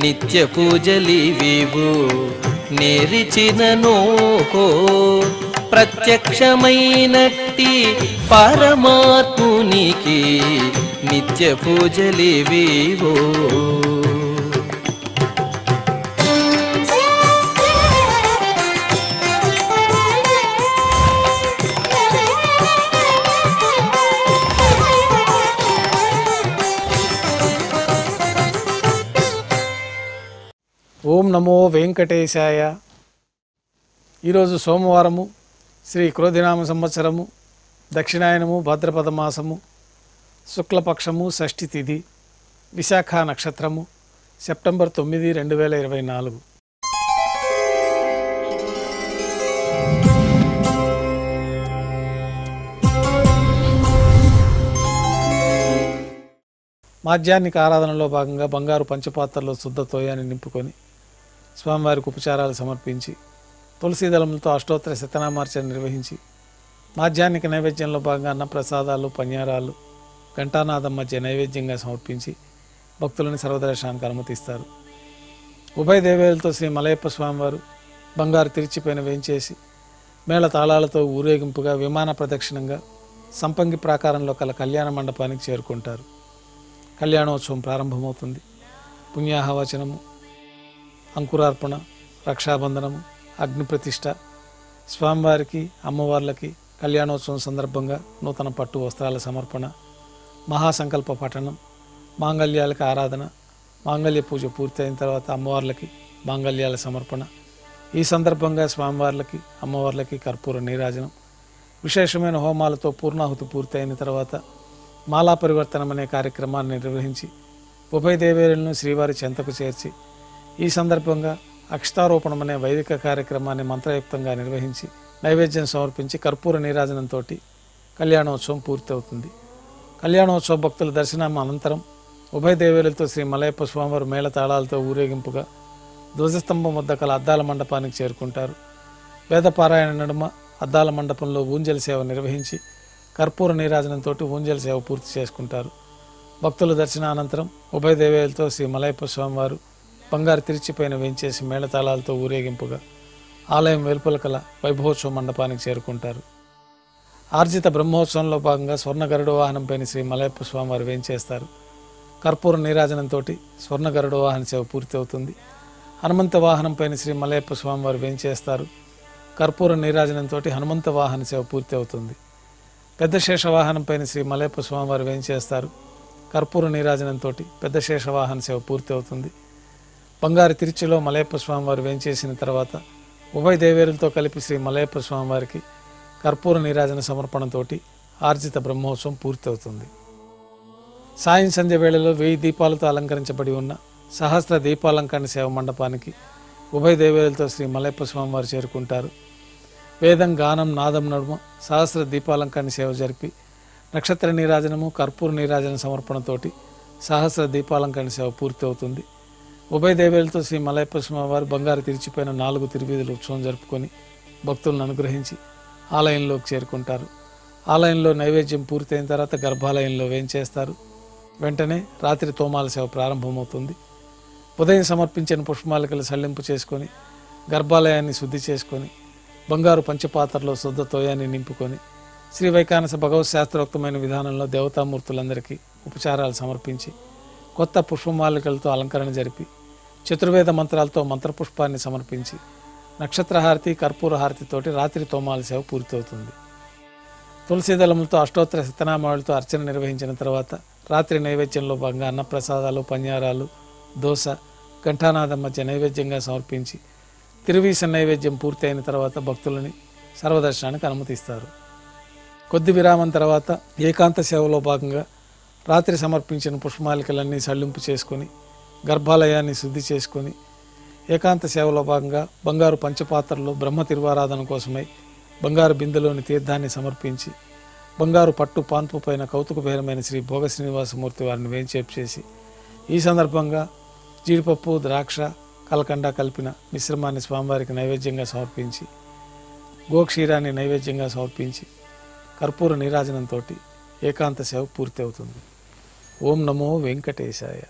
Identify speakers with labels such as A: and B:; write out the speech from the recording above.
A: నిత్య పూజలివివు నేరిచిననో ప్రత్యక్షమైనట్టి పరమాత్మునికి నిత్య పూజలివివో.
B: ఓం నమో వెంకటేశాయ. ఈరోజు సోమవారము, శ్రీ క్రోధినామ సంవత్సరము, దక్షిణాయనము, భాద్రపద మాసము, శుక్లపక్షము, షష్ఠి తిథి, విశాఖ నక్షత్రము, సెప్టెంబర్ 9, 2024. మాధ్యాహ్నిక ఆరాధనలో భాగంగా బంగారు పంచపాత్రలో శుద్ధ తోయాన్ని నింపుకొని స్వామివారికి ఉపచారాలు సమర్పించి తులసీ దళములతో అష్టోత్తర శతనామార్చన నిర్వహించి మాధ్యాహ్నిక నైవేద్యంలో భాగంగా అన్నప్రసాదాలు, పన్యారాలు, ఘంటానాదం మధ్య నైవేద్యంగా సమర్పించి భక్తులని సర్వదర్శనానికి అనుమతిస్తారు. ఉభయ దేవేలతో శ్రీ మలయప్ప స్వామివారు బంగారు తిరిచిపైన వేయించేసి మేళ తాళాలతో ఊరేగింపుగా విమాన ప్రదక్షిణంగా సంపంగి ప్రాకారంలో కల కళ్యాణ మండపానికి చేరుకుంటారు. కళ్యాణోత్సవం ప్రారంభమవుతుంది. పుణ్యాహవచనము, అంకురార్పణ, రక్షాబంధనము, అగ్నిప్రతిష్ఠ, స్వామివారికి అమ్మవార్లకి కళ్యాణోత్సవం సందర్భంగా నూతన పట్టు వస్త్రాల సమర్పణ, మహాసంకల్ప పఠనం, మాంగళ్యాలకు ఆరాధన, మాంగళ్య పూజ పూర్తి అయిన తర్వాత అమ్మవార్లకి మాంగళ్యాల సమర్పణ. ఈ సందర్భంగా స్వామివార్లకి అమ్మవార్లకి కర్పూర నీరాజనం, విశేషమైన హోమాలతో పూర్ణాహుతి పూర్తి అయిన తర్వాత మాలా పరివర్తనం అనే కార్యక్రమాన్ని నిర్వహించి ఉభయ దేవేరులను శ్రీవారి చెంతకు చేర్చి ఈ సందర్భంగా అక్షతారోపణం అనే వైదిక కార్యక్రమాన్ని మంత్రయుక్తంగా నిర్వహించి నైవేద్యం సమర్పించి కర్పూర నీరాజనంతో కళ్యాణోత్సవం పూర్తి అవుతుంది. కళ్యాణోత్సవ భక్తుల దర్శనం అనంతరం ఉభయ దేవేరులతో శ్రీ మలయప్ప స్వామివారు మేళతాళాలతో ఊరేగింపుగా ధ్వజస్తంభం వద్ద కల అద్దాల మండపానికి చేరుకుంటారు. వేదపారాయణ నడుమ అద్దాల మండపంలో ఊంజల్ సేవ నిర్వహించి కర్పూర నీరాజనంతో ఊంజల్ సేవ పూర్తి చేసుకుంటారు. భక్తుల దర్శనానంతరం ఉభయ దేవేలతో శ్రీ మలయప్ప స్వామివారు బంగారు తిరిచిపైన వేయించేసి మేళతాళాలతో ఊరేగింపుగా ఆలయం వెలుపల కల వైభవోత్సవ మండపానికి చేరుకుంటారు. ఆర్జిత బ్రహ్మోత్సవంలో భాగంగా స్వర్ణ గరుడ వాహనంపైన శ్రీ మలయప్ప స్వామివారు వేయించేస్తారు. కర్పూర నీరాజనంతో స్వర్ణ గరుడ వాహన సేవ పూర్తి అవుతుంది. హనుమంత వాహనంపైన శ్రీ మలయప్ప స్వామివారు వేయించేస్తారు. కర్పూర నీరాజనంతో హనుమంత వాహన సేవ పూర్తి అవుతుంది. పెద్ద శేషవాహనంపైన శ్రీ మలయప్ప స్వామివారు వేయించేస్తారు. కర్పూర నీరాజనంతో పెద్ద శేషవాహన సేవ పూర్తి అవుతుంది. బంగారు తిరుచిలో మలయప్ప స్వామివారు వేయించేసిన తర్వాత ఉభయ దేవేరులతో కలిపి శ్రీ మలయప్ప స్వామివారికి కర్పూర నీరాజన సమర్పణతో ఆర్జిత బ్రహ్మోత్సవం పూర్తి అవుతుంది. సాయం సంధ్య వేళలో 1000 దీపాలతో అలంకరించబడి ఉన్న సహస్ర దీపాలంకరణ సేవ మండపానికి ఉభయ దేవేరులతో శ్రీ మలయప్ప స్వామివారు చేరుకుంటారు. వేదం, గానం, నాదం నడుమ సహస్ర దీపాలంకరణ సేవ జరిపి నక్షత్ర నీరాజనము, కర్పూర నీరాజన సమర్పణతోటి సహస్ర దీపాలంకరణ సేవ పూర్తి అవుతుంది. ఉభయ దేవేలతో శ్రీ మలయప్ప స్వామివారు బంగారు తిరిచిపోయిన 4 తిరువీధుల ఉత్సవం జరుపుకొని భక్తులను అనుగ్రహించి ఆలయంలోకి చేరుకుంటారు. ఆలయంలో నైవేద్యం పూర్తయిన తర్వాత గర్భాలయంలో వేయించేస్తారు. వెంటనే రాత్రి తోమాల సేవ ప్రారంభమవుతుంది. ఉదయం సమర్పించిన పుష్పమాలికలు సల్లింపు చేసుకొని గర్భాలయాన్ని శుద్ధి చేసుకొని బంగారు పంచపాత్రలో శుద్ధ తోయాన్ని నింపుకొని శ్రీ వైకానస భగవత్ శాస్త్రోక్తమైన విధానంలో దేవతామూర్తులందరికీ ఉపచారాలు సమర్పించి కొత్త పుష్పమాలికలతో అలంకరణ జరిపి చతుర్వేద మంత్రాలతో మంత్రపుష్పాన్ని సమర్పించి నక్షత్రహారతి, కర్పూర హారతితోటి రాత్రి తోమాల సేవ పూర్తవుతుంది. తులసీ దళములతో అష్టోత్తర శతనామాలతో అర్చన నిర్వహించిన తర్వాత రాత్రి నైవేద్యంలో భాగంగా అన్నప్రసాదాలు, పన్యారాలు, దోశ, ఘంటానాదం మధ్య నైవేద్యంగా సమర్పించి తిరువీస నైవేద్యం పూర్తి అయిన తర్వాత భక్తులని సర్వదర్శనానికి అనుమతిస్తారు. కొద్ది విరామం తర్వాత ఏకాంత సేవలో భాగంగా రాత్రి సమర్పించిన పుష్పమాలికలన్నీ సళ్లింపు చేసుకొని గర్భాలయాన్ని శుద్ధి చేసుకొని ఏకాంత సేవలో భాగంగా బంగారు పంచపాత్రలో బ్రహ్మ తిరువారాధన కోసమై బంగారు బిందెలోని తీర్థాన్ని సమర్పించి బంగారు పట్టు పాన్పు పైన కౌతుకభేరమైన శ్రీ భోగ శ్రీనివాసమూర్తి వారిని వేంచేపు చేసి ఈ సందర్భంగా జీడిపప్పు, ద్రాక్ష, కలకండ కలిపిన మిశ్రమాన్ని స్వామివారికి నైవేద్యంగా సమర్పించి గోక్షీరాన్ని నైవేద్యంగా సమర్పించి కర్పూర నీరాజనంతో ఏకాంత సేవ పూర్తి అవుతుంది. ఓం నమో వెంకటేశాయ.